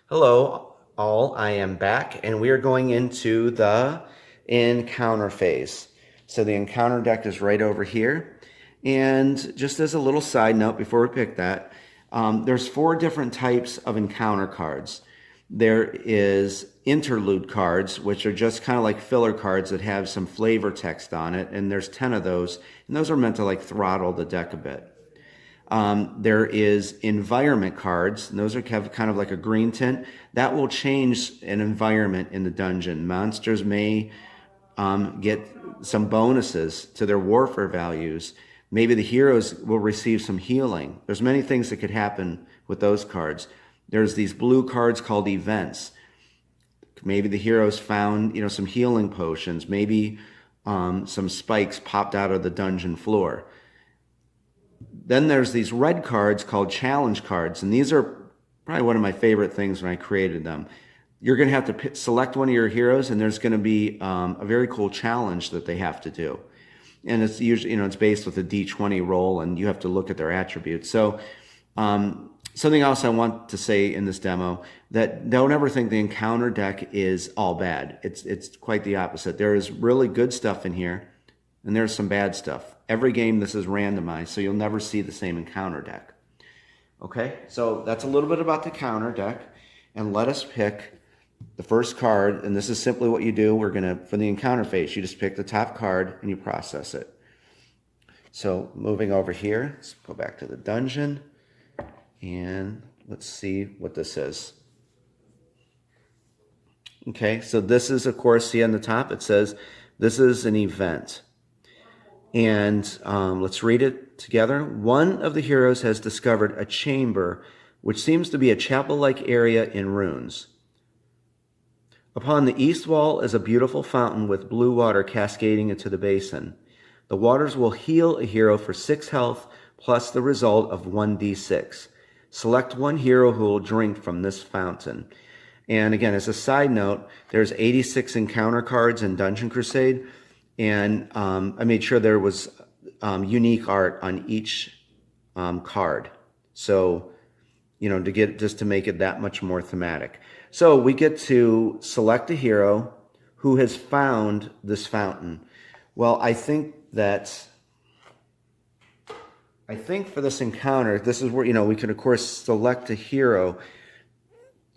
Hello, all. I am back, and we are going into the encounter phase. So the encounter deck is right over here. And just as a little side note before we pick that, there's 4 different types of encounter cards. There is interlude cards, which are just kind of like filler cards that have some flavor text on it, and there's 10 of those, and those are meant to like throttle the deck a bit. There is environment cards, and those have kind of like a green tint. That will change an environment in the dungeon. Monsters may get some bonuses to their warfare values. Maybe the heroes will receive some healing. There's many things that could happen with those cards. There's these blue cards called events. Maybe the heroes found, some healing potions. Maybe some spikes popped out of the dungeon floor. Then there's these red cards called challenge cards, and these are probably one of my favorite things when I created them. You're going to have to select one of your heroes, and there's going to be a very cool challenge that they have to do. And it's usually, it's based with a D20 roll, and you have to look at their attributes. So something else I want to say in this demo, that don't ever think the encounter deck is all bad. It's quite the opposite. There is really good stuff in here, and there's some bad stuff. Every game this is randomized, so you'll never see the same encounter deck. Okay, so that's a little bit about the counter deck, and let us pick the first card, and this is simply what you do. For the encounter phase, you just pick the top card and you process it. So moving over here, let's go back to the dungeon, and let's see what this is. Okay, so this is, of course, see on the top, it says, this is an event. And let's read it together. One of the heroes has discovered a chamber which seems to be a chapel-like area in ruins. Upon the east wall is a beautiful fountain with blue water cascading into the basin. The waters will heal a hero for 6 health plus the result of 1d6. Select one hero who will drink from this fountain. And again, as a side note, there's 86 encounter cards in Dungeon Crusade. And I made sure there was unique art on each card. So, to make it that much more thematic. So we get to select a hero who has found this fountain. Well, I think for this encounter, this is where, we can, of course, select a hero.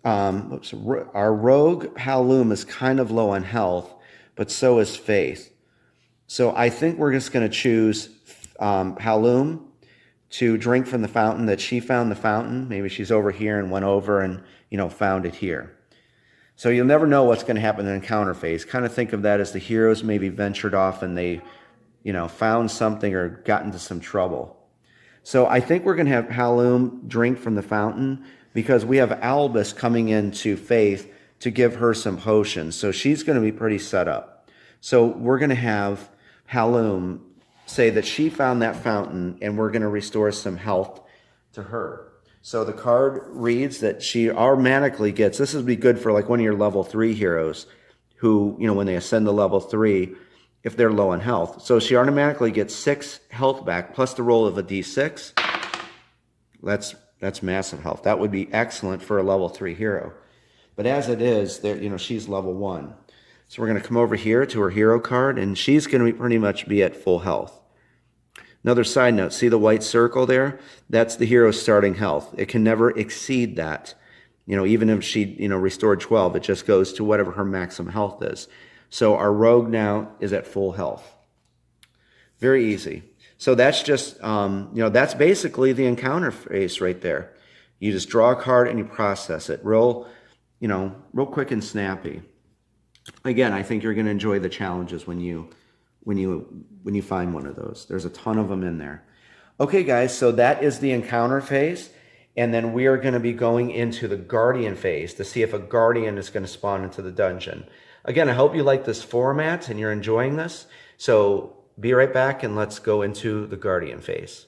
Our rogue Halloum is kind of low on health, but so is Faith. So I think we're just going to choose Halloum to drink from the fountain, that she found the fountain. Maybe she's over here and went over and, found it here. So you'll never know what's going to happen in the encounter phase. Kind of think of that as the heroes maybe ventured off and they, found something or got into some trouble. So I think we're going to have Halloum drink from the fountain because we have Albus coming into Faith to give her some potions. So she's going to be pretty set up. So we're going to have Halloum say that she found that fountain, and we're going to restore some health to her. So the card reads that she automatically gets, this would be good for like one of your level 3 heroes who, when they ascend to level 3, if they're low on health. So she automatically gets 6 health back plus the roll of a d6. That's massive health. That would be excellent for a level 3 hero. But as it is, she's level 1. So we're going to come over here to her hero card, and she's going to pretty much be at full health. Another side note, see the white circle there? That's the hero's starting health. It can never exceed that. Even if she, restored 12, it just goes to whatever her maximum health is. So our rogue now is at full health. Very easy. So that's just, that's basically the encounter phase right there. You just draw a card and you process it. Real quick and snappy. Again, I think you're going to enjoy the challenges when you find one of those. There's a ton of them in there. Okay, guys, so that is the encounter phase, and then we are going to be going into the guardian phase to see if a guardian is going to spawn into the dungeon. Again, I hope you like this format and you're enjoying this. So be right back and let's go into the Guardian phase.